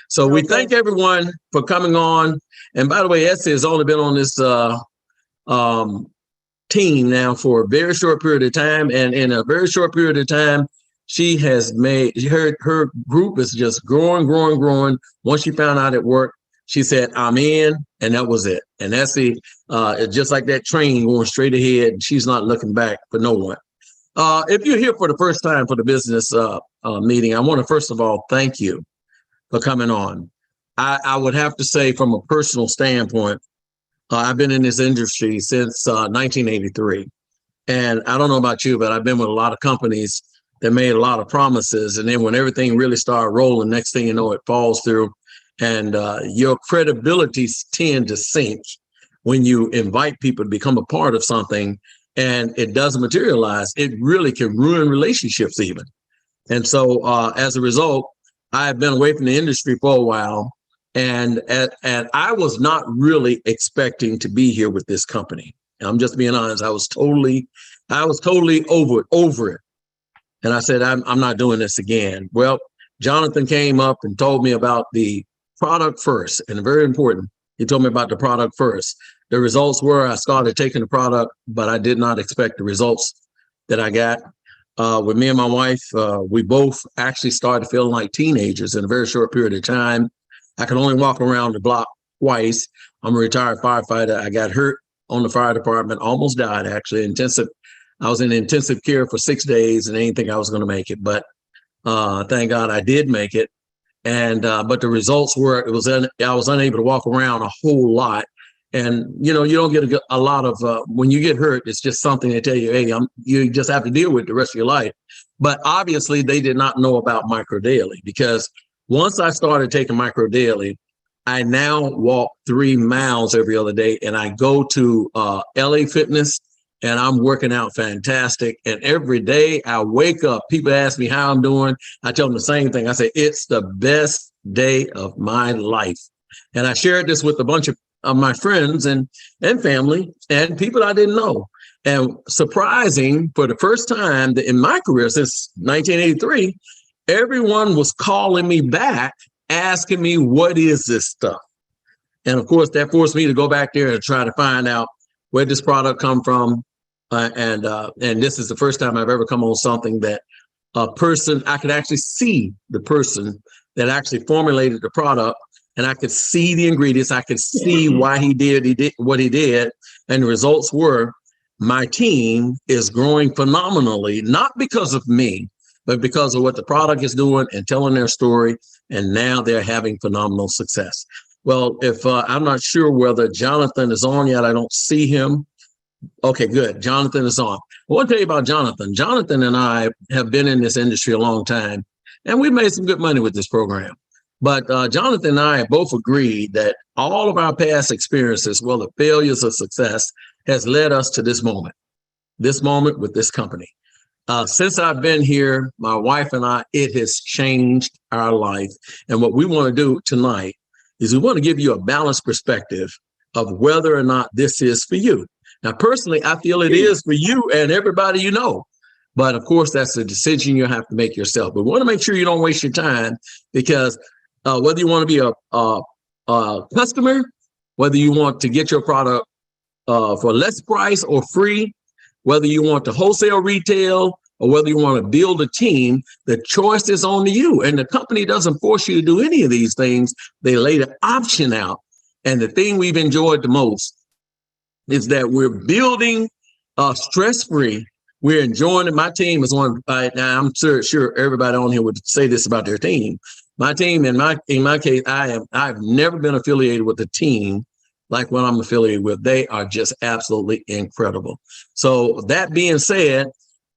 So we Okay. thank everyone for coming on. And by the way, Essie has only been on this um, team now for a very short period of time. And in a very short period of time, she has made her group is just growing, growing, growing. Once she found out it worked, she said, I'm in, and that was it. And Essie, just like that train going straight ahead, she's not looking back for no one. If you're here for the first time for the business meeting, I want to first of all thank you for coming on. I would have to say, from a personal standpoint, I've been in this industry since 1983. And I don't know about you, but I've been with a lot of companies that made a lot of promises. And then when everything really started rolling, next thing you know, it falls through. And your credibility tend to sink when you invite people to become a part of something and it doesn't materialize. It really can ruin relationships even. And so as a result, I've been away from the industry for a while. And I was not really expecting to be here with this company. I'm just being honest. I was totally over it. And I said, I'm not doing this again. Well, Jonathan came up and told me about the product first, and very important. He told me about the product first. The results were I started taking the product, but I did not expect the results that I got. With me and my wife, we both actually started feeling like teenagers in a very short period of time. I could only walk around the block twice. I'm a retired firefighter. I got hurt on the fire department, almost died actually. I was in intensive care for 6 days and I didn't think I was going to make it, but thank God I did make it. And but the results were I was unable to walk around a whole lot. And you don't get a lot of when you get hurt, it's just something they tell you, hey, you just have to deal with the rest of your life. But obviously, they did not know about Micro Daily, because once I started taking Micro Daily, I now walk 3 miles every other day, and I go to LA Fitness, and I'm working out fantastic. And every day I wake up, people ask me how I'm doing. I tell them the same thing. I say, it's the best day of my life. And I shared this with a bunch of my friends and family and people I didn't know. And surprising, for the first time in my career since 1983, everyone was calling me back, asking me, what is this stuff? And of course, that forced me to go back there and try to find out where this product come from. And this is the first time I've ever come on something that a person, I could actually see the person that actually formulated the product, and I could see the ingredients. I could see why he did what he did. And the results were, my team is growing phenomenally, not because of me, but because of what the product is doing and telling their story. And now they're having phenomenal success. Well, if I'm not sure whether Jonathan is on yet, I don't see him. Okay, good. Jonathan is on. I want to tell you about Jonathan. Jonathan and I have been in this industry a long time, and we've made some good money with this program. But Jonathan and I have both agreed that all of our past experiences, well, the failures of success, has led us to this moment with this company. Since I've been here, my wife and I, it has changed our life. And what we want to do tonight is we want to give you a balanced perspective of whether or not this is for you. Now, personally, I feel it is for you and everybody you know. But of course, that's a decision you have to make yourself. But we want to make sure you don't waste your time, because whether you want to be a customer, whether you want to get your product for less price or free, whether you want to wholesale, retail, or whether you want to build a team, the choice is on to you. And the company doesn't force you to do any of these things. They lay the option out. And the thing we've enjoyed the most is that we're building stress-free. We're enjoying it. My team is on. Now, I'm sure everybody on here would say this about their team. My team, in my case, I've never been affiliated with a team like what I'm affiliated with. They are just absolutely incredible. So that being said,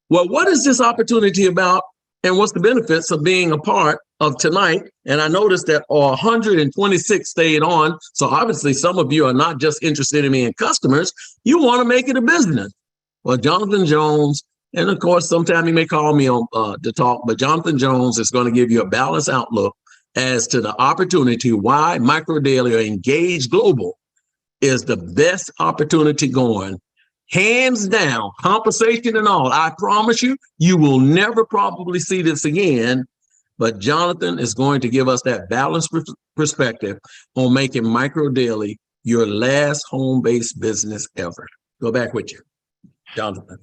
well, what is this opportunity about, and what's the benefits of being a part of tonight? And I noticed that 126 stayed on. So obviously some of you are not just interested in being customers. You want to make it a business. Well, Jonathan Jones, and of course, sometime you may call me on to talk, but Jonathan Jones is going to give you a balanced outlook as to the opportunity why Micro Daily or Engage Global is the best opportunity going. Hands down, compensation and all. I promise you, you will never probably see this again. But Jonathan is going to give us that balanced perspective on making Micro Daily your last home-based business ever. Go back with you, Jonathan.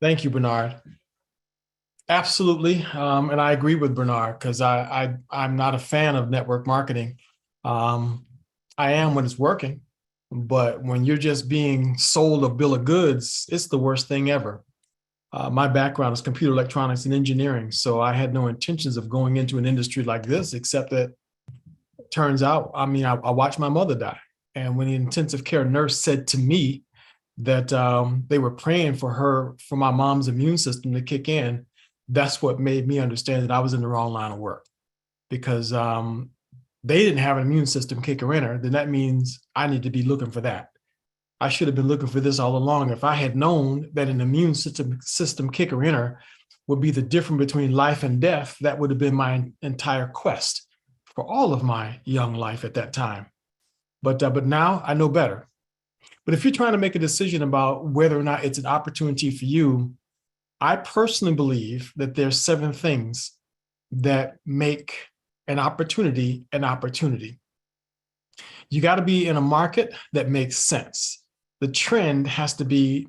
Thank you, Bernard. Absolutely. And I agree with Bernard because I'm not a fan of network marketing. I am when it's working, but when you're just being sold a bill of goods, it's the worst thing ever. My background is computer electronics and engineering, so I had no intentions of going into an industry like this, except that it turns out, I watched my mother die. And when the intensive care nurse said to me that they were praying for my mom's immune system to kick in, that's what made me understand that I was in the wrong line of work, because they didn't have an immune system kicker in her. Then that means I need to be looking for that. I should have been looking for this all along. If I had known that an immune system kicker in her would be the difference between life and death, that would have been my entire quest for all of my young life at that time. But now I know better. But if you're trying to make a decision about whether or not it's an opportunity for you, I personally believe that there's 7 things that make an opportunity an opportunity. You got to be in a market that makes sense. The trend has to be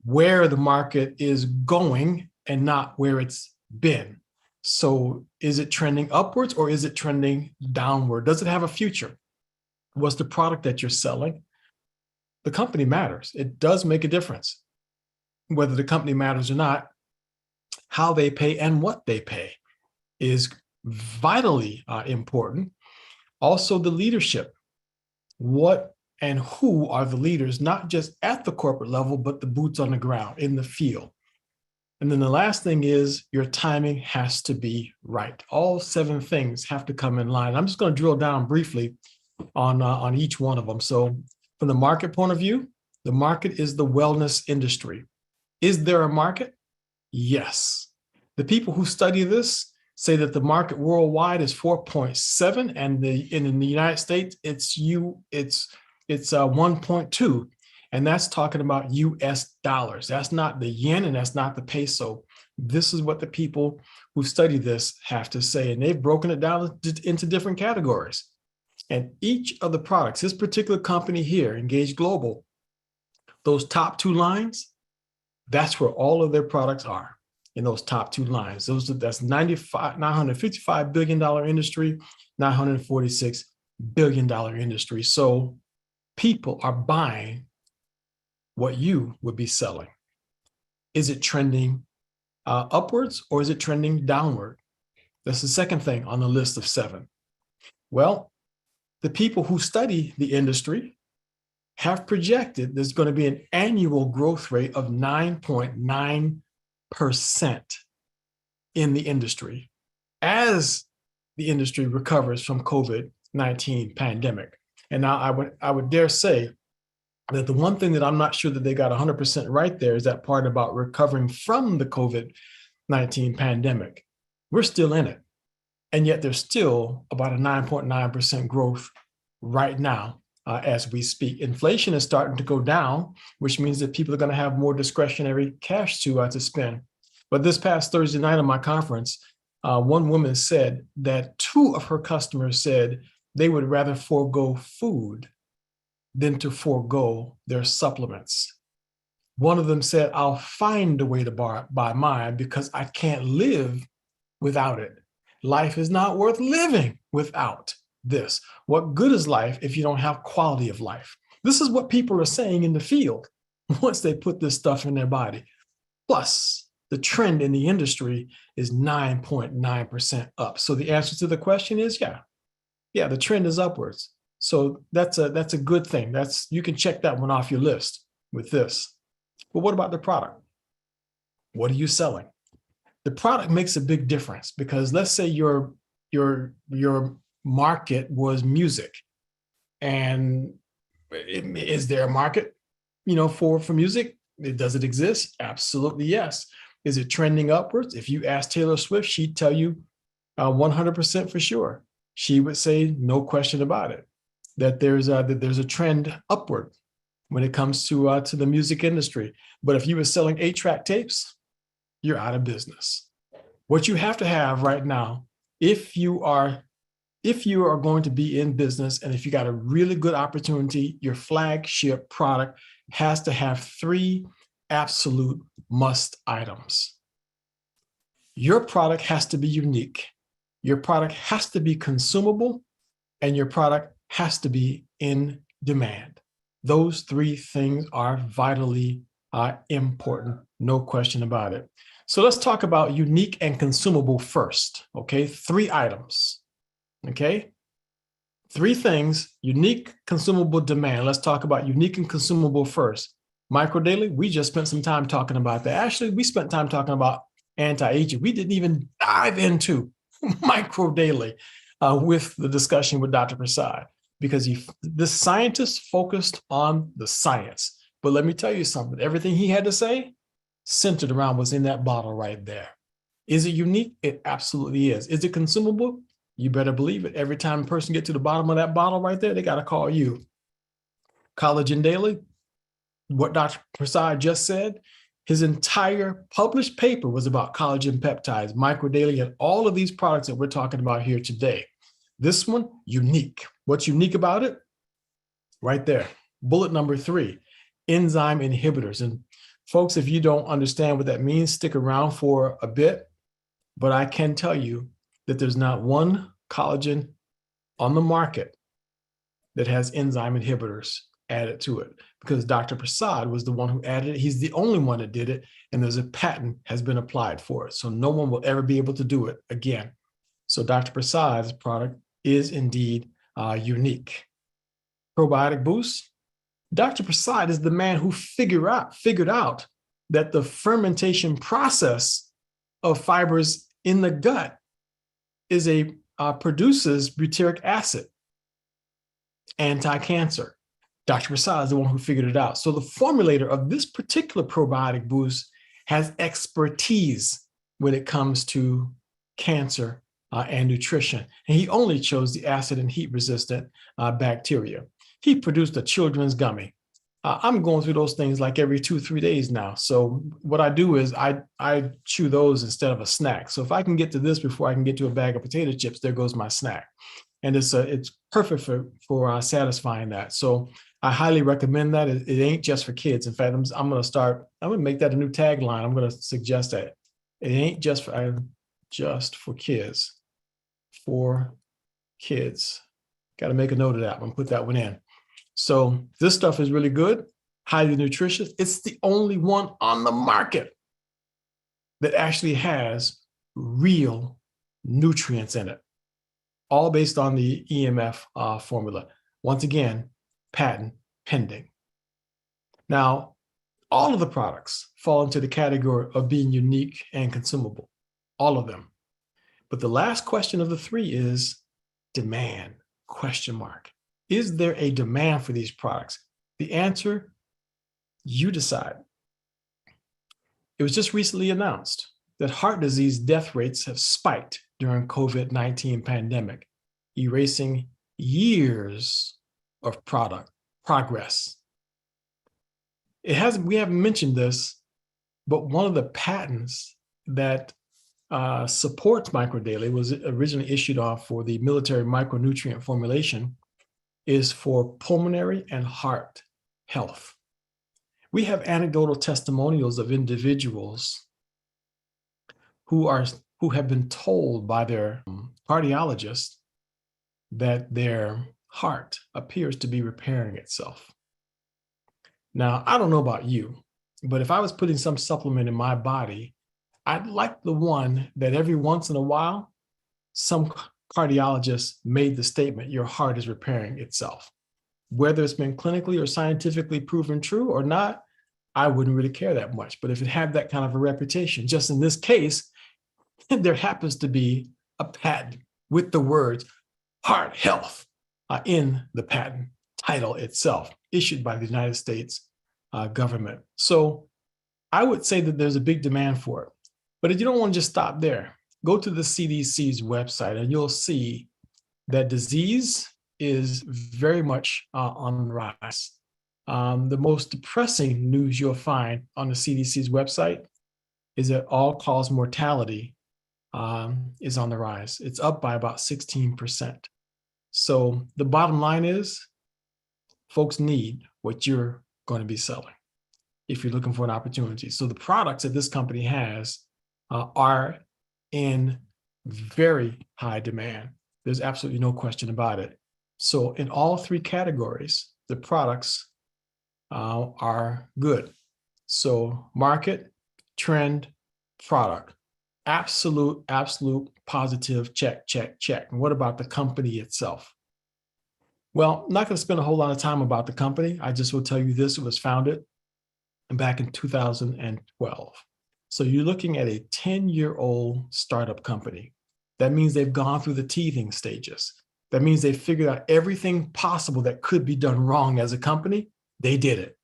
where the market is going and not where it's been. So is it trending upwards or is it trending downward? Does it have a future? What's the product that you're selling? The company matters. It does make a difference. Whether the company matters or not, how they pay and what they pay is vitally important. Also, the leadership. What and who are the leaders, not just at the corporate level, but the boots on the ground in the field. And then the last thing is your timing has to be right. All 7 things have to come in line. I'm just going to drill down briefly on each one of them. So from the market point of view, the market is the wellness industry. Is there a market? Yes. The people who study this say that the market worldwide is 4.7, and in the United States, it's 1.2, and that's talking about US dollars. That's not the yen and that's not the peso. This is what the people who study this have to say, and they've broken it down into different categories. And each of the products, this particular company here, Engage Global, those top 2 lines, that's where all of their products are. In those top 2 lines, that's $955 billion industry, $946 billion industry. So people are buying what you would be selling. Is it trending upwards or is it trending downward? That's the second thing on the list of 7. Well, the people who study the industry have projected there's going to be an annual growth rate of 9.9% in the industry as the industry recovers from COVID-19 pandemic. And now I would dare say that the one thing that I'm not sure that they got 100% right there is that part about recovering from the COVID-19 pandemic. We're still in it. And yet there's still about a 9.9% growth right now as we speak. Inflation is starting to go down, which means that people are going to have more discretionary cash to spend. But this past Thursday night on my conference, one woman said that 2 of her customers said they would rather forego food than to forego their supplements. One of them said, I'll find a way to buy mine because I can't live without it. Life is not worth living without this. What good is life if you don't have quality of life? This is what people are saying in the field once they put this stuff in their body. Plus, the trend in the industry is 9.9% up. So the answer to the question is yeah, the trend is upwards. So that's a good thing. You can check that one off your list with this. But what about the product? What are you selling? The product makes a big difference because let's say your market was music, and is there a market, for music? Does it exist? Absolutely yes. Is it trending upwards? If you ask Taylor Swift, she'd tell you 100% for sure. She would say, no question about it, that there's a trend upward when it comes to the music industry. But if you were selling 8-track tapes, you're out of business. What you have to have right now If you are going to be in business and if you got a really good opportunity, your flagship product has to have three absolute must items. Your product has to be unique. Your product has to be consumable, and your product has to be in demand. Those three things are vitally important, no question about it. So let's talk about unique and consumable first, okay? Three items, okay? Three things, unique, consumable, demand. Let's talk about unique and consumable first. Micro Daily, we just spent some time talking about that. Actually, we spent time talking about anti-aging. We didn't even dive into Micro Daily with the discussion with Dr. Prasad because this scientist focused on the science. But let me tell you something, everything he had to say centered around what's in that bottle right there. Is it unique? It absolutely is. Is it consumable? You better believe it. Every time a person gets to the bottom of that bottle right there, they got to call you. Collagen Daily, what Dr. Prasad just said, his entire published paper was about collagen peptides, Micro Daily, and all of these products that we're talking about here today. This one, unique. What's unique about it? Right there. Bullet number 3, enzyme inhibitors. And folks, if you don't understand what that means, stick around for a bit. But I can tell you that there's not one collagen on the market that has enzyme inhibitors added to it, because Dr. Prasad was the one who added it. He's the only one that did it, and there's a patent has been applied for it. So no one will ever be able to do it again. So Dr. Prasad's product is indeed unique. Probiotic Boost. Dr. Prasad is the man who figured out that the fermentation process of fibers in the gut is produces butyric acid, anti-cancer. Dr. Prasad is the one who figured it out. So the formulator of this particular probiotic boost has expertise when it comes to cancer and nutrition. And he only chose the acid and heat resistant bacteria. He produced a children's gummy. I'm going through those things like every 2-3 days now. So what I do is I chew those instead of a snack. So if I can get to this before I can get to a bag of potato chips, there goes my snack. And it's perfect for satisfying that. So I highly recommend that. It ain't just for kids. In fact, I'm going to make that a new tagline. I'm going to suggest that it ain't just for kids. For kids. Got to make a note of that. I'm going to put that one in. So this stuff is really good, highly nutritious. It's the only one on the market that actually has real nutrients in it, all based on the EMF formula. Once again, patent pending. Now, all of the products fall into the category of being unique and consumable, all of them. But the last question of the 3 is demand, question mark. Is there a demand for these products? The answer, you decide. It was just recently announced that heart disease death rates have spiked during COVID-19 pandemic, erasing years of progress. We haven't mentioned this, but one of the patents that supports Micro Daily was originally issued for the military micronutrient formulation is for pulmonary and heart health. We have anecdotal testimonials of individuals who have been told by their cardiologist that their heart appears to be repairing itself. Now, I don't know about you, but if I was putting some supplement in my body, I'd like the one that every once in a while, some cardiologist made the statement, your heart is repairing itself. Whether it's been clinically or scientifically proven true or not, I wouldn't really care that much. But if it had that kind of a reputation, just in this case, there happens to be a patent with the words heart health in the patent title itself, issued by the United States government. So I would say that there's a big demand for it. But if you don't want to just stop there, go to the CDC's website and you'll see that disease is very much on the rise. The most depressing news you'll find on the CDC's website is that all-cause mortality is on the rise. It's up by about 16%. So the bottom line is, folks need what you're going to be selling if you're looking for an opportunity. So the products that this company has are in very high demand. There's absolutely no question about it. So in all three categories, the products are good. So market, trend, product. Absolute positive check. And what about the company itself? Well, I'm not going to spend a whole lot of time about the company. I just will tell you this: it was founded back in 2012. So you're looking at a 10-year-old startup company. That means they've gone through the teething stages. That means they figured out everything possible that could be done wrong as a company. They did it.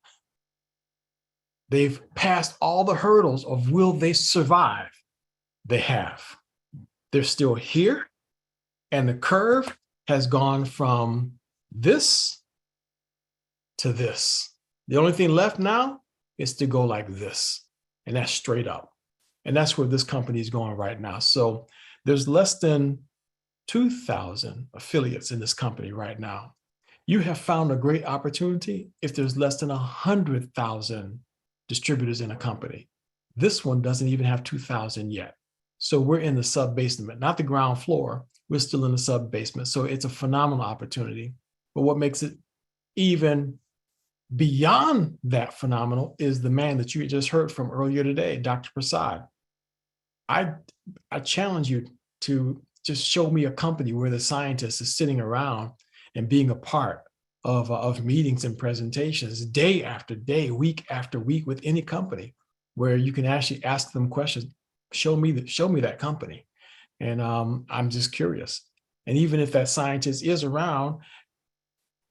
They've passed all the hurdles of will they survive? They have. They're still here, and the curve has gone from this to this. The only thing left now is to go like this, and that's straight up. And that's where this company is going right now. So there's less than 2,000 affiliates in this company right now. You have found a great opportunity if there's less than 100,000 distributors in a company. This one doesn't even have 2,000 yet. So we're in the sub basement, not the ground floor. We're still in the sub basement. So it's a phenomenal opportunity. But what makes it even beyond that phenomenal is the man that you just heard from earlier today, Dr. Prasad. I challenge you to just show me a company where the scientist is sitting around and being a part of meetings and presentations day after day, week after week with any company where you can actually ask them questions. Show me that company. And I'm just curious. And even if that scientist is around,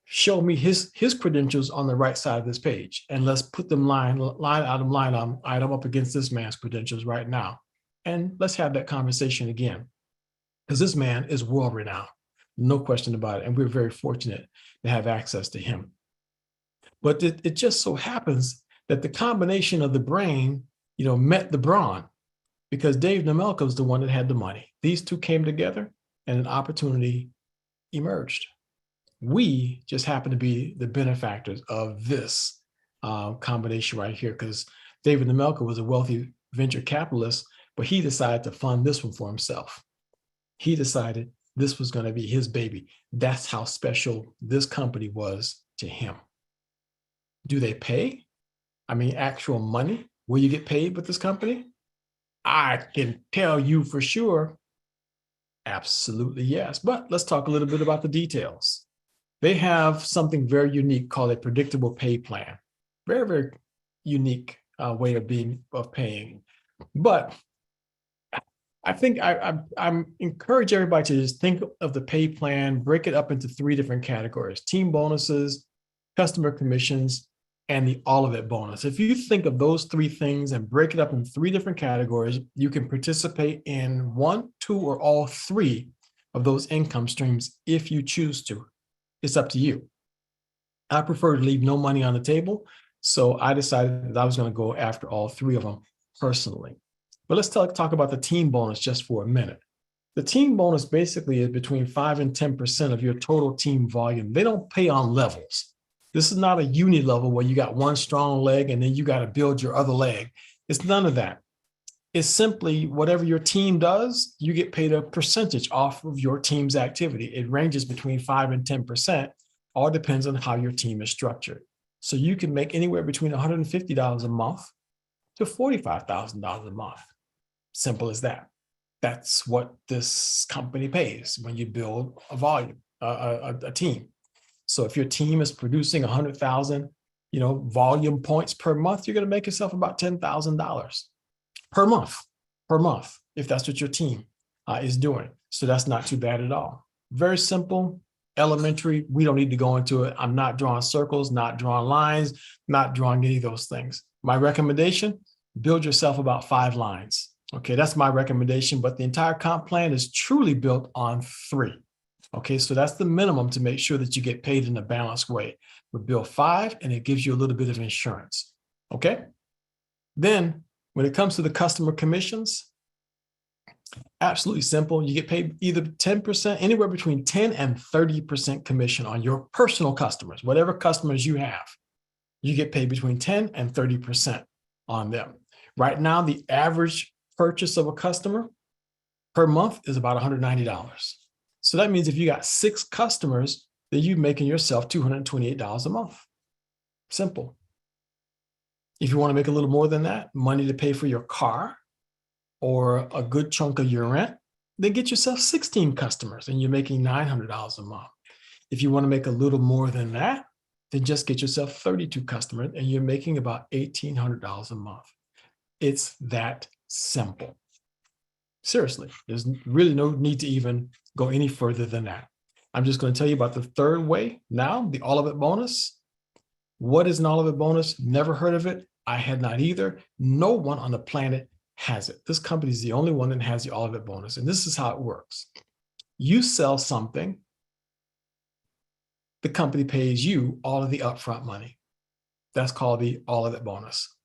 show me his credentials on the right side of this page. And let's put them line item up against this man's credentials right now. And let's have that conversation again. Because this man is world renowned, no question about it. And we're very fortunate to have access to him. But it just so happens that the combination of the brain, met the brawn, because Dave Nemelka was the one that had the money. These two came together and an opportunity emerged. We just happen to be the benefactors of this combination right here, because David Nemelka was a wealthy venture capitalist, but he decided to fund this one for himself. He decided this was going to be his baby. That's how special this company was to him. Do they pay? I mean, actual money? Will you get paid with this company? I can tell you for sure, absolutely yes. But let's talk a little bit about the details. They have something very unique called a predictable pay plan. Very, very unique way of paying. But I think I'm encourage everybody to just think of the pay plan, break it up into three different categories: team bonuses, customer commissions, and the all of it bonus. If you think of those three things and break it up in three different categories, you can participate in one, two, or all three of those income streams if you choose to. It's up to you. I prefer to leave no money on the table, so I decided that I was going to go after all three of them personally. But let's talk about the team bonus just for a minute. The team bonus basically is between 5 and 10% of your total team volume. They don't pay on levels. This is not a uni level where you got one strong leg and then you got to build your other leg. It's none of that. It's simply whatever your team does, you get paid a percentage off of your team's activity. It ranges between 5 and 10%. All depends on how your team is structured. So you can make anywhere between $150 a month to $45,000 a month. Simple as that. That's what this company pays when you build a volume, a team. So if your team is producing 100,000, volume points per month, you're going to make yourself about $10,000 per month, if that's what your team is doing. So that's not too bad at all. Very simple, elementary. We don't need to go into it. I'm not drawing circles, not drawing lines, not drawing any of those things. My recommendation, build yourself about 5 lines. Okay, that's my recommendation, but the entire comp plan is truly built on 3. Okay, so that's the minimum to make sure that you get paid in a balanced way. We build 5 and it gives you a little bit of insurance. Okay, then when it comes to the customer commissions, Absolutely simple. You get paid either 10%, anywhere between 10 and 30% commission on your personal customers, whatever customers you have. You get paid between 10 and 30% on them. Right now, the average purchase of a customer per month is about $190. So that means if you got 6 customers, then you're making yourself $228 a month. Simple. If you want to make a little more than that, money to pay for your car or a good chunk of your rent, then get yourself 16 customers and you're making $900 a month. If you want to make a little more than that, then just get yourself 32 customers and you're making about $1,800 a month. It's that simple. Seriously, there's really no need to even go any further than that. I'm just going to tell you about the third way now, the all of it bonus. What is an all of it bonus? Never heard of it. I had not either. No one on the planet has it. This company is the only one that has the all of it bonus. And this is how it works. You sell something, the company pays you all of the upfront money. That's called the all of it bonus.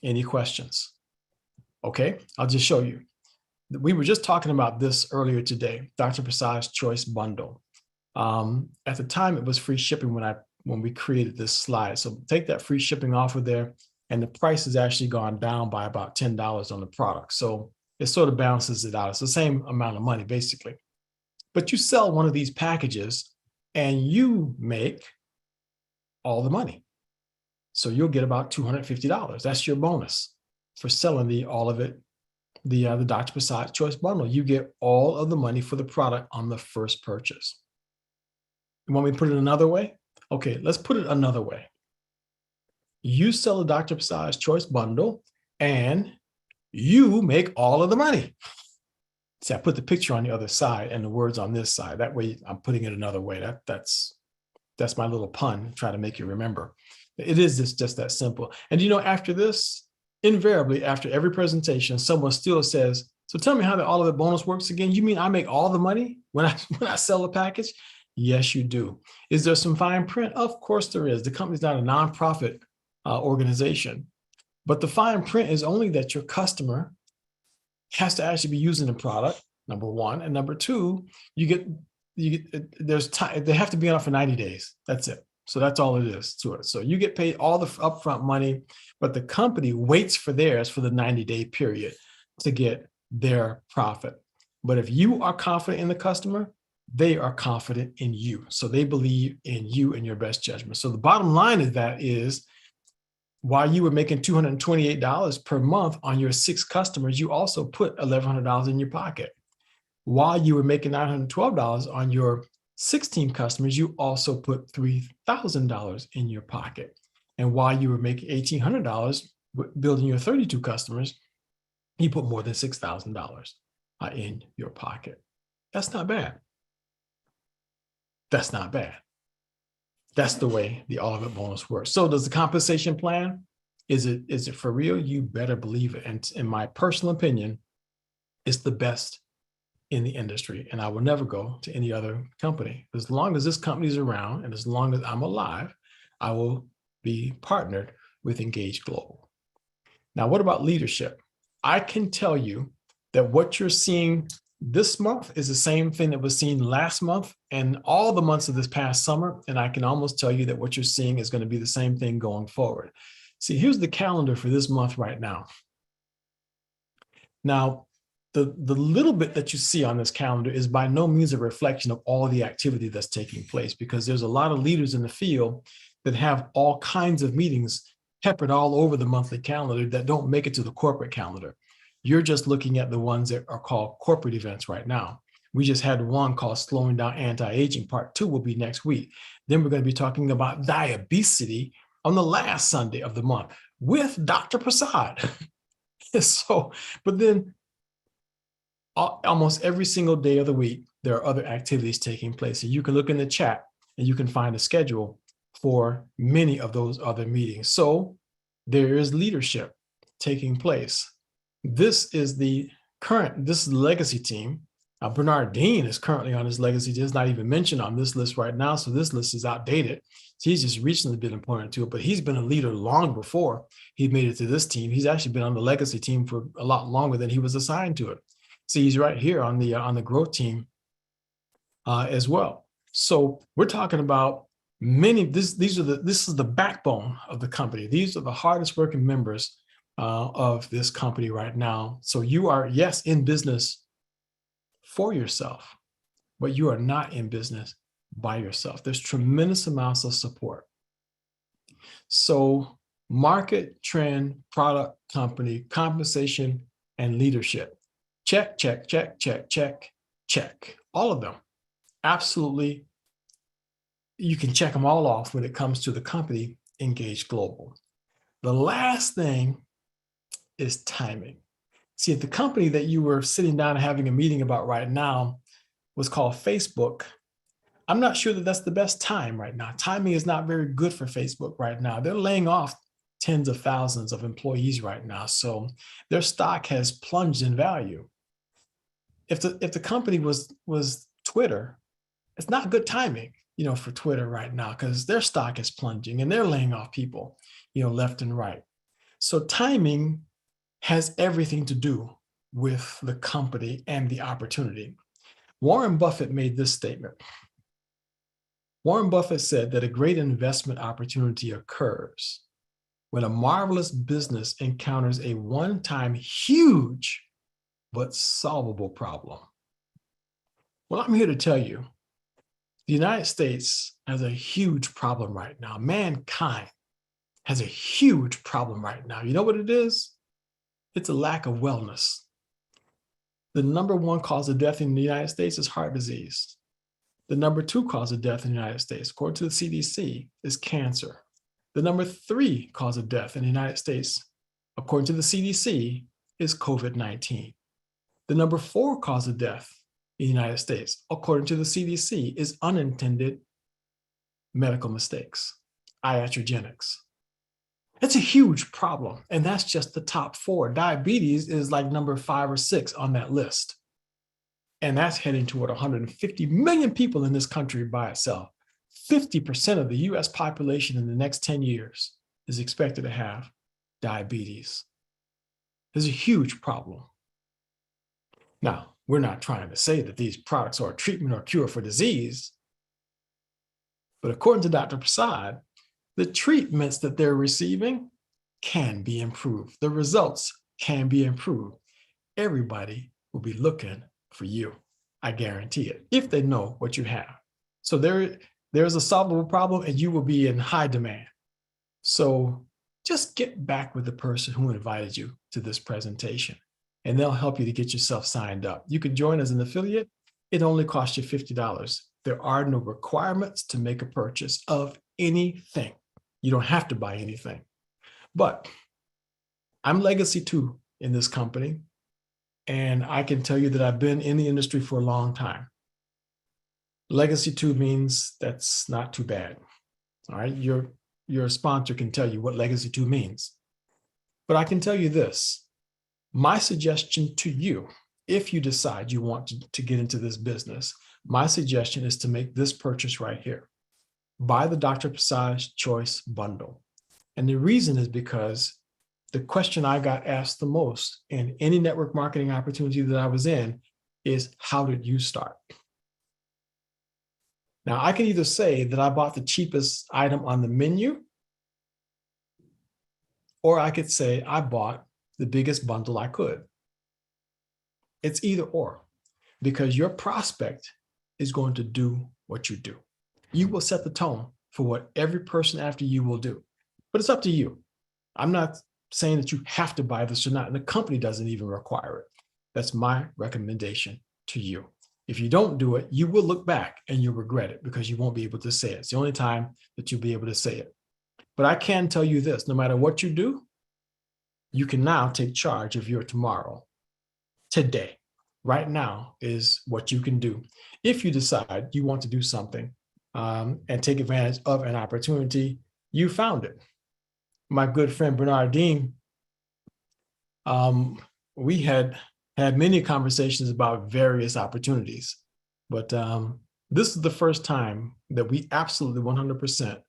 Any questions? Okay, I'll just show you. We were just talking about this earlier today, Dr. Prasad's Choice Bundle. At the time, it was free shipping when we created this slide. So take that free shipping off of there, and the price has actually gone down by about $10 on the product. So it sort of balances it out. It's the same amount of money, basically. But you sell one of these packages, and you make all the money. So you'll get about $250. That's your bonus for selling the Dr. Prasad Choice Bundle. You get all of the money for the product on the first purchase. You want me to put it another way? Okay, let's put it another way. You sell a Dr. Prasad's Choice Bundle and you make all of the money. See, I put the picture on the other side and the words on this side. That way I'm putting it another way. That's my little pun, try to make you remember. It is just that simple. And after this, invariably after every presentation, someone still says, so tell me how the all of it bonus works again. You mean I make all the money when I sell a package? Yes, you do. Is there some fine print? Of course there is. The company's not a nonprofit organization, but the fine print is only that your customer has to actually be using the product, number one, and number two, there's time. They have to be on for 90 days. That's it. So that's all it is to it. So you get paid all the upfront money, but the company waits for theirs for the 90-day period to get their profit. But if you are confident in the customer, they are confident in you. So they believe in you and your best judgment. So the bottom line of that is, while you were making $228 per month on your 6 customers, you also put $1,100 in your pocket. While you were making $912 on your 16 customers, you also put $3,000 in your pocket. And while you were making $1,800 building your 32 customers, you put more than $6,000 in your pocket. That's not bad. That's not bad. That's the way the all of it bonus works. So does the compensation plan, is it for real? You better believe it. And in my personal opinion, it's the best in the industry. And I will never go to any other company. As long as this company is around and as long as I'm alive, I will be partnered with Engage Global. Now, what about leadership? I can tell you that what you're seeing this month is the same thing that was seen last month and all the months of this past summer. And I can almost tell you that what you're seeing is going to be the same thing going forward. See, here's the calendar for this month right now. Now, the little bit that you see on this calendar is by no means a reflection of all the activity that's taking place, because there's a lot of leaders in the field that have all kinds of meetings peppered all over the monthly calendar that don't make it to the corporate calendar. You're just looking at the ones that are called corporate events right now. We just had one called Slowing Down Anti-Aging. Part 2 will be next week. Then we're going to be talking about diabetes on the last Sunday of the month with Dr. Prasad. So, but then almost every single day of the week, there are other activities taking place. And you can look in the chat and you can find a schedule for many of those other meetings. So there is leadership taking place. This is the legacy team. Bernard Dean is currently on his legacy. It's not even mentioned on this list right now. So this list is outdated. So he's just recently been appointed to it, but he's been a leader long before he made it to this team. He's actually been on the legacy team for a lot longer than he was assigned to it. See, he's right here on the growth team as well. So we're talking about this is the backbone of the company. These are the hardest working members of this company right now. So you are, yes, in business for yourself, but you are not in business by yourself. There's tremendous amounts of support. So market, trend, product, company, compensation, and leadership. Check, check, check, check, check, check. All of them. Absolutely. You can check them all off when it comes to the company Engage Global. The last thing is timing. See, if the company that you were sitting down and having a meeting about right now was called Facebook, I'm not sure that that's the best time right now. Timing is not very good for Facebook right now. They're laying off tens of thousands of employees right now. So their stock has plunged in value. If the company was Twitter, it's not good timing, for Twitter right now, because their stock is plunging and they're laying off people, left and right. So timing has everything to do with the company and the opportunity. Warren Buffett made this statement. Warren Buffett said that a great investment opportunity occurs when a marvelous business encounters a one-time huge but solvable problem. Well, I'm here to tell you, the United States has a huge problem right now. Mankind has a huge problem right now. You know what it is? It's a lack of wellness. The number one cause of death in the United States is heart disease. The number two cause of death in the United States, according to the CDC, is cancer. The number three cause of death in the United States, according to the CDC, is COVID-19. The number four cause of death in the United States, according to the CDC, is unintended medical mistakes, iatrogenics. It's a huge problem, and that's just the top four. Diabetes is like number 5 or 6 on that list. And that's heading toward 150 million people in this country by itself. 50% of the US population in the next 10 years is expected to have diabetes. There's a huge problem. Now, we're not trying to say that these products are a treatment or cure for disease, but according to Dr. Prasad, the treatments that they're receiving can be improved. The results can be improved. Everybody will be looking for you. I guarantee it, if they know what you have. So there's a solvable problem and you will be in high demand. So just get back with the person who invited you to this presentation and they'll help you to get yourself signed up. You can join as an affiliate. It only costs you $50. There are no requirements to make a purchase of anything. You don't have to buy anything. But I'm legacy 2 in this company. And I can tell you that I've been in the industry for a long time. Legacy 2 means that's not too bad. All right. Your sponsor can tell you what legacy 2 means. But I can tell you this. My suggestion to you, if you decide you want to get into this business, my suggestion is to make this purchase right here. Buy the Dr. Prasad's Choice bundle. And the reason is because the question I got asked the most in any network marketing opportunity that I was in is, how did you start? Now, I can either say that I bought the cheapest item on the menu, or I could say I bought the biggest bundle I could. It's either or, because your prospect is going to do what you do. You will set the tone for what every person after you will do, but it's up to you. I'm not saying that you have to buy this or not, and the company doesn't even require it. That's my recommendation to you. If you don't do it, you will look back and you'll regret it because you won't be able to say it. It's the only time that you'll be able to say it. But I can tell you this, no matter what you do, you can now take charge of your tomorrow. Today, right now is what you can do. If you decide you want to do something and take advantage of an opportunity, you found it. My good friend Bernard Dean, we had many conversations about various opportunities, but this is the first time that we absolutely 100%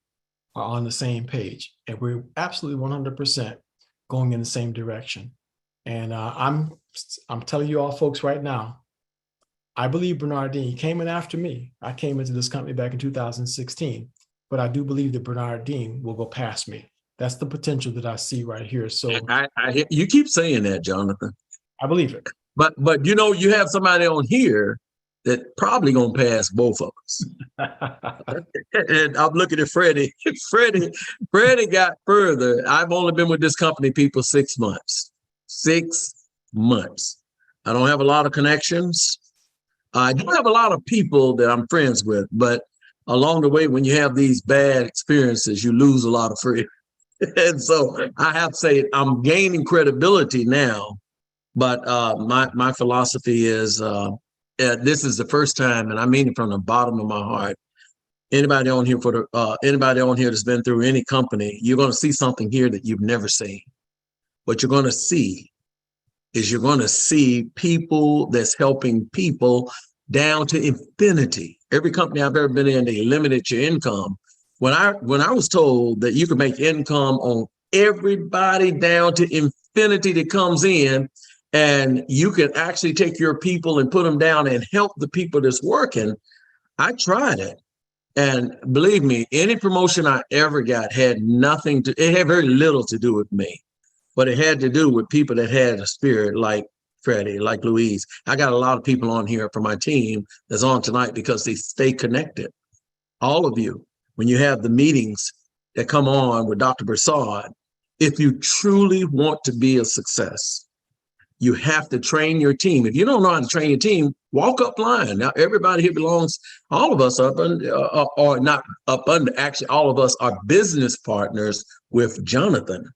are on the same page, and we're absolutely 100% going in the same direction. And I'm I'm telling you all folks right now, I believe Bernard Dean, he came in after me. I came into this company back in 2016, but I do believe that Bernard Dean will go past me. That's the potential that I see right here. So You keep saying that, Jonathan, I believe it. but you know, you have somebody on here that probably gonna pass both of us. And I'm looking at Freddie. Freddie got further. I've only been with this company, people, 6 months. 6 months. I don't have a lot of connections. I do have a lot of people that I'm friends with, but along the way, when you have these bad experiences, you lose a lot of friends. And so I have to say I'm gaining credibility now, but my philosophy is this is the first time, and I mean it from the bottom of my heart. Anybody on here anybody on here that's been through any company, you're going to see something here that you've never seen. What you're going to see is you're going to see people that's helping people down to infinity. Every company I've ever been in, they limited your income. When I was told that you could make income on everybody down to infinity that comes in, and you can actually take your people and put them down and help the people that's working, I tried it. And believe me, any promotion I ever got it had very little to do with me, but it had to do with people that had a spirit like Freddie, like Louise. I got a lot of people on here from my team that's on tonight because they stay connected. All of you, when you have the meetings that come on with Dr. Broussard, if you truly want to be a success, you have to train your team. If you don't know how to train your team, walk up line. Now, everybody here belongs, all of us are not up under, actually, all of us are business partners with Jonathan.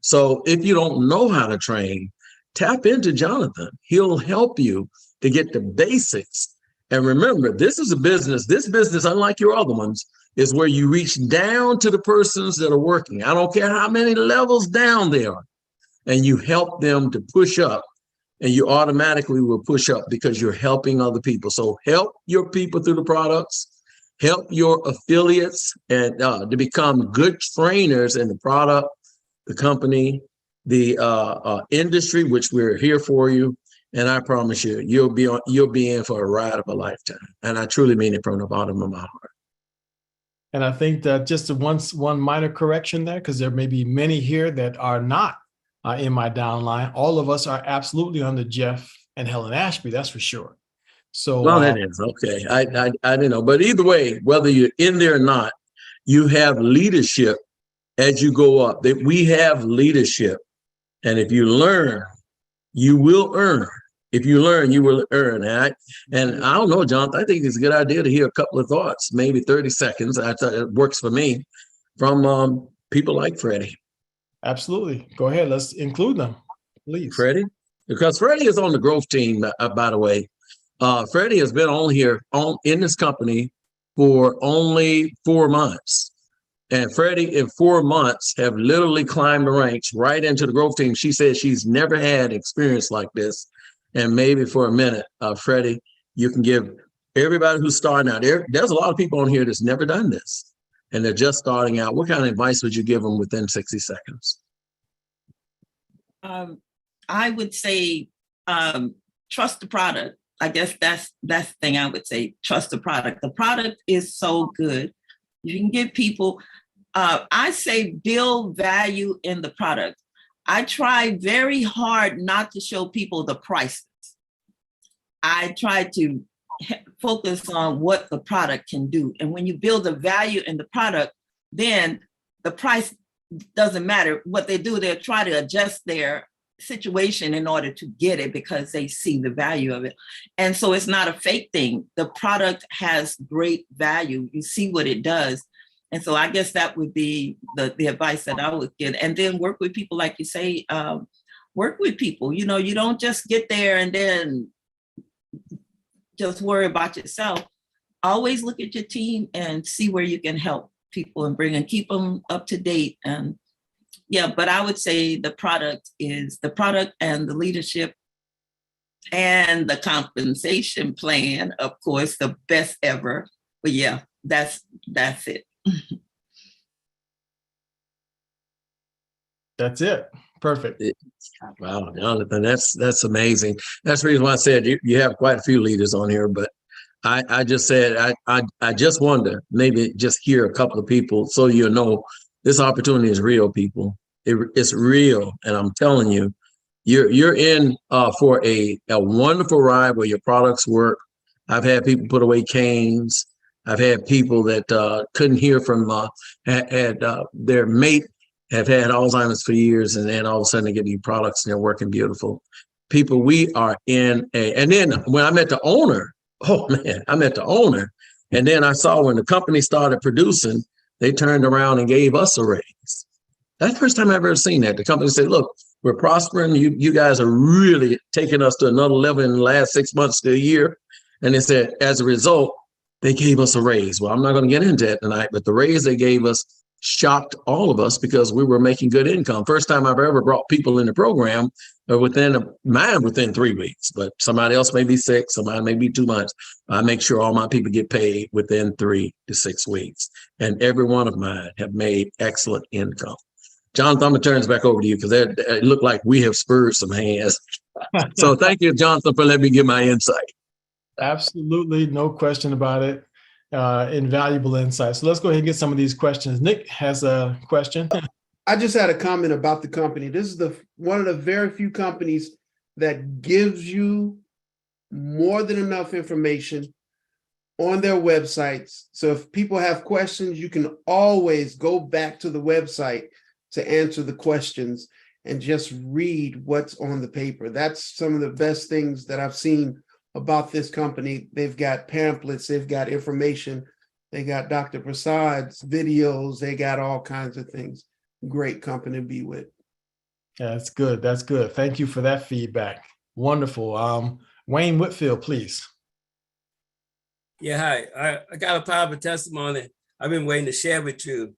So if you don't know how to train, tap into Jonathan. He'll help you to get the basics. And remember, this is a business. This business, unlike your other ones, is where you reach down to the persons that are working. I don't care how many levels down they are. And you help them to push up. And you automatically will push up because you're helping other people. So help your people through the products, help your affiliates and to become good trainers in the product, the company, the industry, which we're here for you. And I promise you, you'll be in for a ride of a lifetime. And I truly mean it from the bottom of my heart. And I think that just one minor correction there, because there may be many here that are not in my downline. All of us are absolutely under Jeff and Helen Ashby, that's for sure. So well, that is okay. I don't know, but either way, whether you're in there or not, you have leadership as you go up. That we have leadership, and if you learn, you will earn. If you learn, you will earn. And I don't know, Jonathan, I think it's a good idea to hear a couple of thoughts, maybe 30 seconds. I thought it works for me from people like Freddie. Absolutely. Go ahead. Let's include them, please. Freddie, because Freddie is on the growth team, by the way. Freddie has been on here in this company for only 4 months. And Freddie, in 4 months, have literally climbed the ranks right into the growth team. She said she's never had experience like this. And maybe for a minute, Freddie, you can give everybody who's starting out. There's a lot of people on here that's never done this, and they're just starting out. What kind of advice would you give them within 60 seconds? I would say trust the product. I guess that's the thing I would say. Trust the product. The product is so good. You can give people, I say build value in the product. I try very hard not to show people the prices. I try to focus on what the product can do. And when you build a value in the product, then the price doesn't matter. What they do, they'll try to adjust their situation in order to get it because they see the value of it. And so it's not a fake thing. The product has great value. You see what it does. And so I guess that would be the advice that I would give. And then work with people, like you say, work with people. You know, you don't just get there and then just worry about yourself. Always look at your team and see where you can help people and keep them up to date. And yeah, but I would say the product and the leadership and the compensation plan, of course, the best ever. But yeah, that's it. That's it. Perfect. Wow, Jonathan, that's amazing. That's the reason why I said you have quite a few leaders on here, but I just said I just wonder, maybe just hear a couple of people so you know this opportunity is real, people. It's real, and I'm telling you, you're in for a wonderful ride where your products work. I've had people put away canes. I've had people that couldn't hear from had their mate have had Alzheimer's for years, and then all of a sudden they get these products and they're working beautiful. People, we are in and then when I met the owner, oh man, I met the owner, and then I saw when the company started producing, they turned around and gave us a raise. That's the first time I've ever seen that. The company said, look, we're prospering. You guys are really taking us to another level in the last 6 months to a year. And they said, as a result, they gave us a raise. Well, I'm not going to get into it tonight, but the raise they gave us shocked all of us because we were making good income. First time I've ever brought people in the program within 3 weeks, but somebody else may be 6, somebody may be 2 months. I make sure all my people get paid within 3 to 6 weeks. And every one of mine have made excellent income. Jonathan, I'm going to turn this back over to you because it looked like we have spurred some hands. So thank you, Jonathan, for letting me give my insight. Absolutely. No question about it. Invaluable insight. So let's go ahead and get some of these questions. Nick has a question. I just had a comment about the company. This is one of the very few companies that gives you more than enough information on their websites. So if people have questions, you can always go back to the website to answer the questions and just read what's on the paper. That's some of the best things that I've seen about this company. They've got pamphlets, they've got information, they got Dr. Prasad's videos, they got all kinds of things. Great company to be with. Yeah, that's good. That's good. Thank you for that feedback. Wonderful. Wayne Whitfield, please. Yeah, hi. I got a powerful testimony I've been waiting to share with you.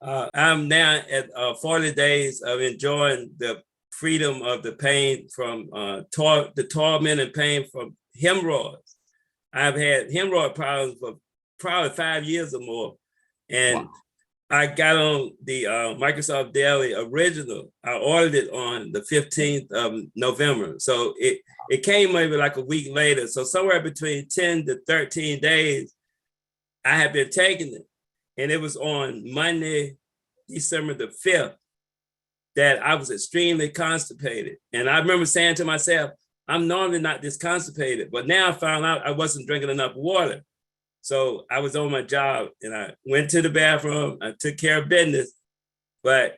I'm now at 40 days of enjoying the freedom of the pain from the torment and pain from hemorrhoids. I've had hemorrhoid problems for probably 5 years or more. And wow. I got on the Microsoft Daily original. I ordered it on the 15th of November. So it came maybe like a week later. So somewhere between 10 to 13 days, I have been taking it. And it was on Monday, December the 5th, that I was extremely constipated. And I remember saying to myself, I'm normally not this constipated, but now I found out I wasn't drinking enough water. So I was on my job and I went to the bathroom, I took care of business. But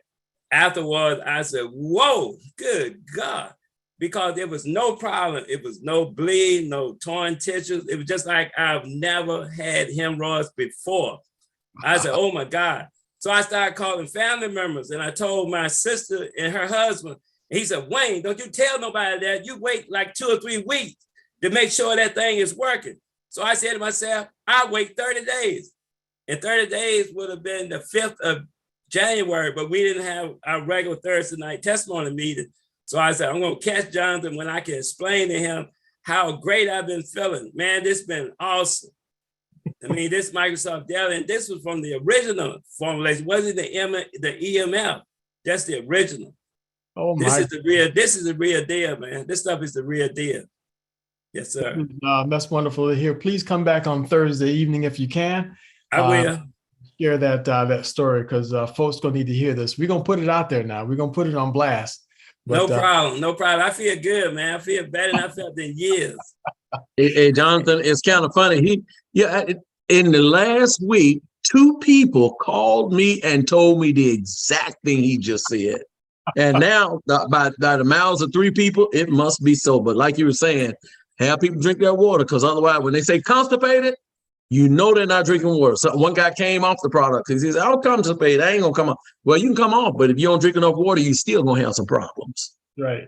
afterwards, I said, whoa, good God, because there was no problem. It was no bleed, no torn tissues. It was just like I've never had hemorrhoids before. I said, oh my God. So I started calling family members and I told my sister and her husband, he said, Wayne, don't you tell nobody that. You wait like 2 or 3 weeks to make sure that thing is working. So I said to myself, I'll wait 30 days. And 30 days would have been the 5th of January, but we didn't have our regular Thursday night testimony meeting. So I said, I'm going to catch Jonathan when I can explain to him how great I've been feeling. Man, this has been awesome. I mean, this Microsoft Daily, and this was from the original formulation. Wasn't the EMF? That's the original. Oh my! This is the real deal, man. This stuff is the real deal. Yes, sir. That's wonderful to hear. Please come back on Thursday evening if you can. I will share that story because folks gonna need to hear this. We're gonna put it out there now. We're gonna put it on blast. But, no problem. I feel good, man. I feel better than I felt in years. Hey, Jonathan, it's kind of funny. In the last week, 2 people called me and told me the exact thing he just said. And now, by the mouths of 3 people, it must be so. But like you were saying, have people drink their water, because otherwise, when they say constipated, you know they're not drinking water. So one guy came off the product because he said, "I'm constipated. I ain't gonna come off." Well, you can come off, but if you don't drink enough water, you still gonna have some problems. Right.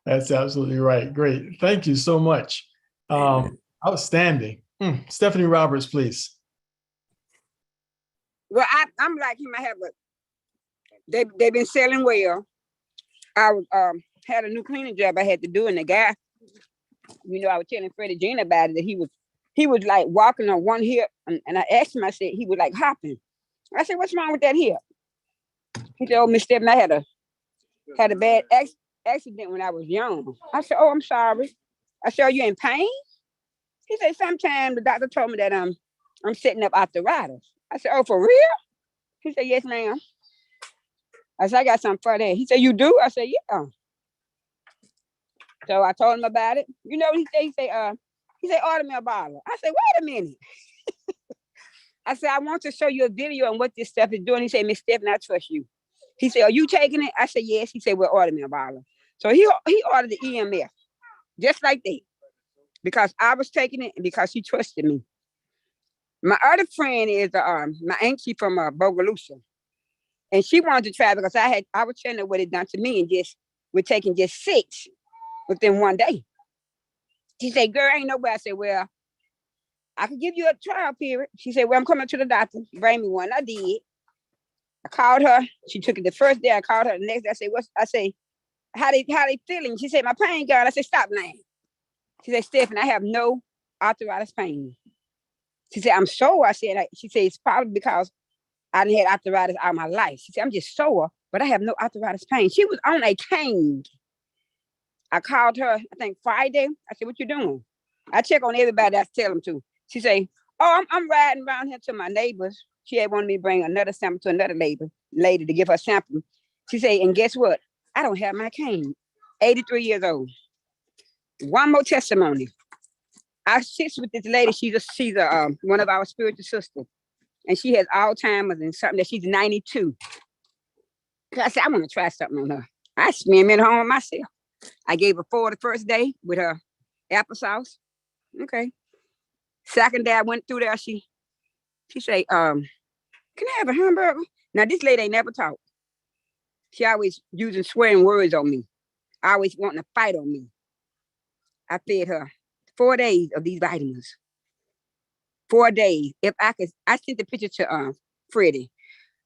That's absolutely right. Great. Thank you so much. Outstanding. Stephanie Roberts, please. Well, I'm like him. I have they've been selling well. I had a new cleaning job I had to do, and the guy, I was telling Freddie Jean about it, that he was like walking on one hip, and I asked him, I said, he was like hopping. I said, what's wrong with that hip? He said, "Oh, Miss Stephen, I had a bad accident when I was young." I said, "Oh, I'm sorry." I said, "Are you in pain?" He said, "Sometime the doctor told me that I'm setting up arthritis." I said, "Oh, for real?" He said, "Yes, ma'am." I said, "I got something for that." He said, "You do?" I said, "Yeah." So I told him about it. You know what he said? He said, "Order me a bottle." I said, "Wait a minute." I said, "I want to show you a video on what this stuff is doing." He said, "Miss Stephanie, I trust you." He said, "Are you taking it?" I said, "Yes." He said, "Well, order me a bottle." So he ordered the EMF just like that because I was taking it and because he trusted me. My other friend is my auntie from Bogalusa, and she wanted to try because I was telling her what it done to me, and we're taking just 6 within one day. She said, "Girl, ain't nobody." I said, "Well, I could give you a trial period." She said, "Well, I'm coming to the doctor. Bring me one." I did. I called her. She took it the first day. I called her the next day. I said, I say, how they feeling? She said, "My pain gone." I said, "Stop lying." She said, "Stephanie, I have no arthritis pain." She said, "I'm sore." I said, she said, "It's probably because I didn't have arthritis all my life." She said, "I'm just sore, but I have no arthritis pain." She was on a cane. I called her, I think Friday. I said, "What you doing?" I check on everybody I tell them to. She say, "Oh, I'm riding around here to my neighbors." She had wanted me to bring another sample to another lady to give her sample. She say, "And guess what? I don't have my cane." 83 years old. One more testimony. I sit with this lady. She's one of our spiritual sisters, and she has Alzheimer's and something that she's 92. I said, "I want to try something on her." I experimented home myself. I gave her 4 the first day with her applesauce. Okay. Second day I went through there. She say, "Can I have a hamburger?" Now this lady ain't never talked. She always using swearing words on me. Always wanting to fight on me. I fed her 4 days of these vitamins. 4 days. If I could, I sent the picture to Freddie.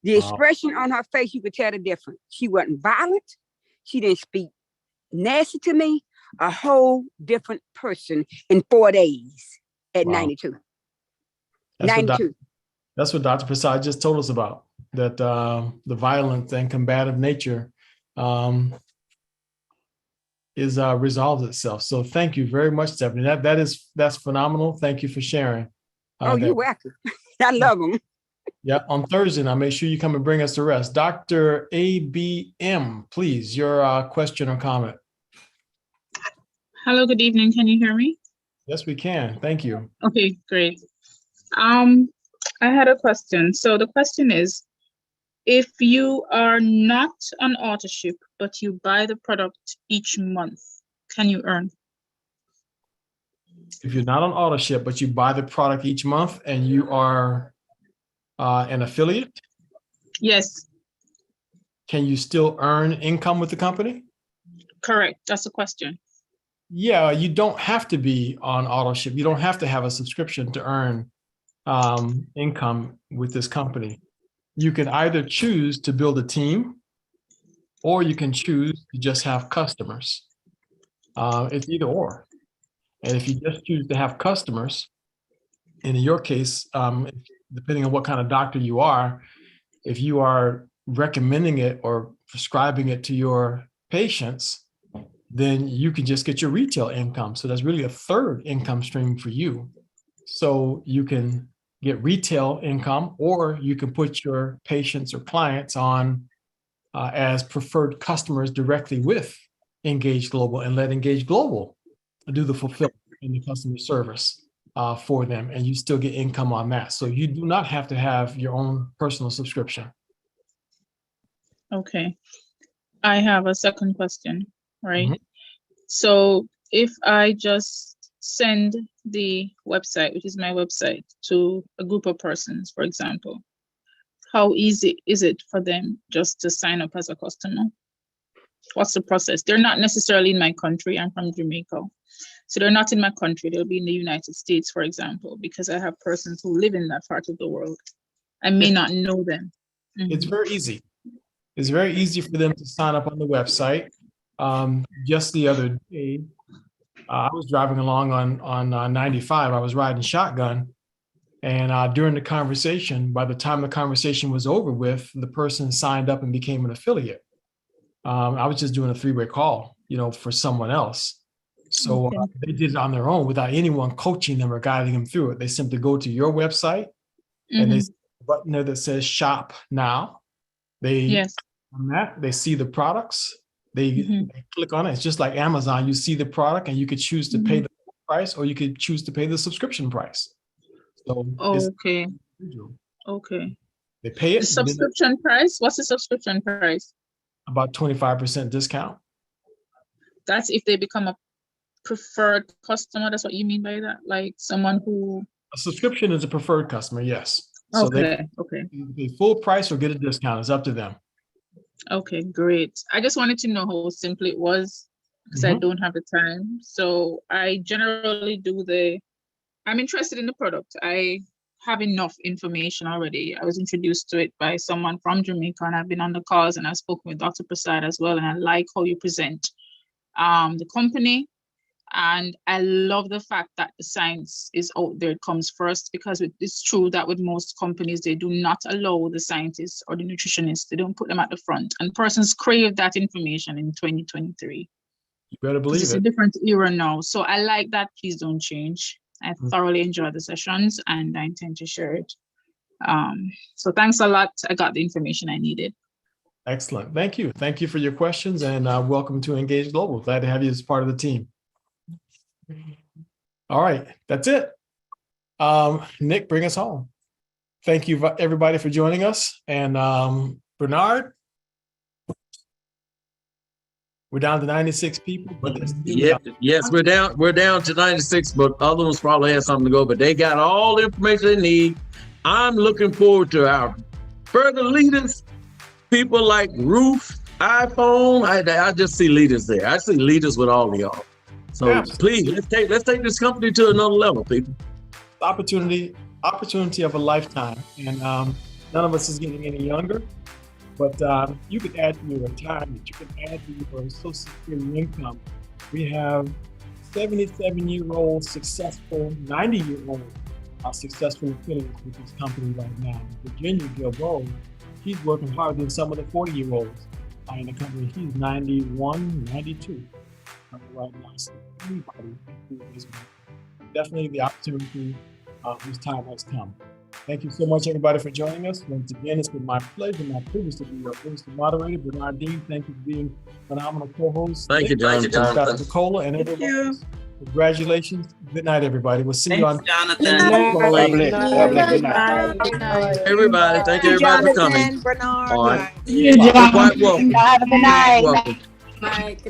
The Wow. expression on her face, you could tell the difference. She wasn't violent. She didn't speak nasty to me. A whole different person in 4 days at Wow. 92. That's what 92. That's what Dr. Prasad just told us about, that the violent and combative nature is resolves itself. So thank you very much, Stephanie. That's phenomenal. Thank you for sharing. Oh, you're welcome. I love them. Yeah, on Thursday, now make sure you come and bring us the rest. Dr. ABM, please, your question or comment. Hello, good evening. Can you hear me? Yes, we can. Thank you. Okay, great. I had a question. So the question is, if you are not on AutoShip, but you buy the product each month, can you earn? If you're not on AutoShip, but you buy the product each month and you are an affiliate, Yes, can you still earn income with the company? correct. That's the question. Yeah, you don't have to be on AutoShip. You don't have to have a subscription to earn income with this company. You can either choose to build a team or you can choose to just have customers. It's either or. And if you just choose to have customers, and in your case, depending on what kind of doctor you are, if you are recommending it or prescribing it to your patients, then you can just get your retail income. So that's really a third income stream for you. So you can get retail income, or you can put your patients or clients on as preferred customers directly with Engage Global and let Engage Global do the fulfillment and the customer service for them, and you still get income on that. So you do not have to have your own personal subscription. Okay. I have a second question, right? Mhm. So if I just send the website, which is my website, to a group of persons, for example, how easy is it for them just to sign up as a customer? What's the process? They're not necessarily in my country. I'm from Jamaica. So they're not in my country. They'll be in the United States, for example, because I have persons who live in that part of the world. I may not know them. It's very easy. It's very easy for them to sign up on the website. Just the other day, I was driving along on 95. I was riding shotgun, And during the conversation, by the time the conversation was over with, the person signed up and became an affiliate. I was just doing a three-way call, for someone else. So Okay. they did it on their own without anyone coaching them or guiding them through it. They simply go to your website and they Mhm. see a button there that says shop now. They Yes. on that, they see the products. They Mhm. click on it. It's just like Amazon. You see the product and you could choose to pay Mhm. the full price or you could choose to pay the subscription price. So it's Okay. individual. Okay. They pay The it and then subscription price? What's the subscription price? about 25% discount. That's if they become a preferred customer. That's what you mean by that? Like someone who. A subscription is a preferred customer, yes. So they Okay. Okay. can pay full price or get a discount. It's up to them. Okay. Great. I just wanted to know how simple it was because I Mhm. don't have the time. So I generally I'm interested in the product. I have enough information already. I was introduced to it by someone from Jamaica, and I've been on the calls and I've spoken with Dr. Prasad as well. And I like how you present the company. And I love the fact that the science is out there, it comes first, because it's true that with most companies, they do not allow the scientists or the nutritionists, they don't put them at the front. And persons crave that information in 2023. You better Because believe it's a it. different era now. So I like that. Please don't change. I Mm. thoroughly enjoy the sessions and I intend to share it. So thanks a lot. I got the information I needed. Excellent. Thank you. Thank you for your questions and welcome to Engage Global. Glad to have you as part of the team. All right, that's it. Nick, bring us home. Thank you, everybody, for joining us. And Bernard, we're down to 96 people, but there's still Yes, we're down to 96, but other ones probably have something to go, but they got all the information they need. I'm looking forward to our further leaders, people like Ruth, iPhone. I just see leaders there. I see leaders with all of y'all. So Absolutely. please, let's take this company to another level, people. opportunity of a lifetime. And none of us is getting any younger, but you can add to your retirement, you can add to your Social Security income. We have 77-year-old successful, 90-year-old successful affiliates with this company right now. Virginia Gilboa, he's working harder than some of the 40-year-olds in the company. He's 91, 92 right now. So anybody is definitely the opportunity whose time has come. Thank you so much, everybody, for joining us. Once again, it's been my pleasure, my privilege to be your host and moderator. Bernard Dean, thank you for being phenomenal co-host. Thank you, Jonathan. Dr. Cola and everyone else. Congratulations. Good night, everybody. We'll see you on. Thanks, Good Jonathan. night. God bless. God bless. Good night. Good night. Everybody, thank you everybody for coming. Bernard. All right. You, You're quite welcome. Have a good night. Welcome. Good night.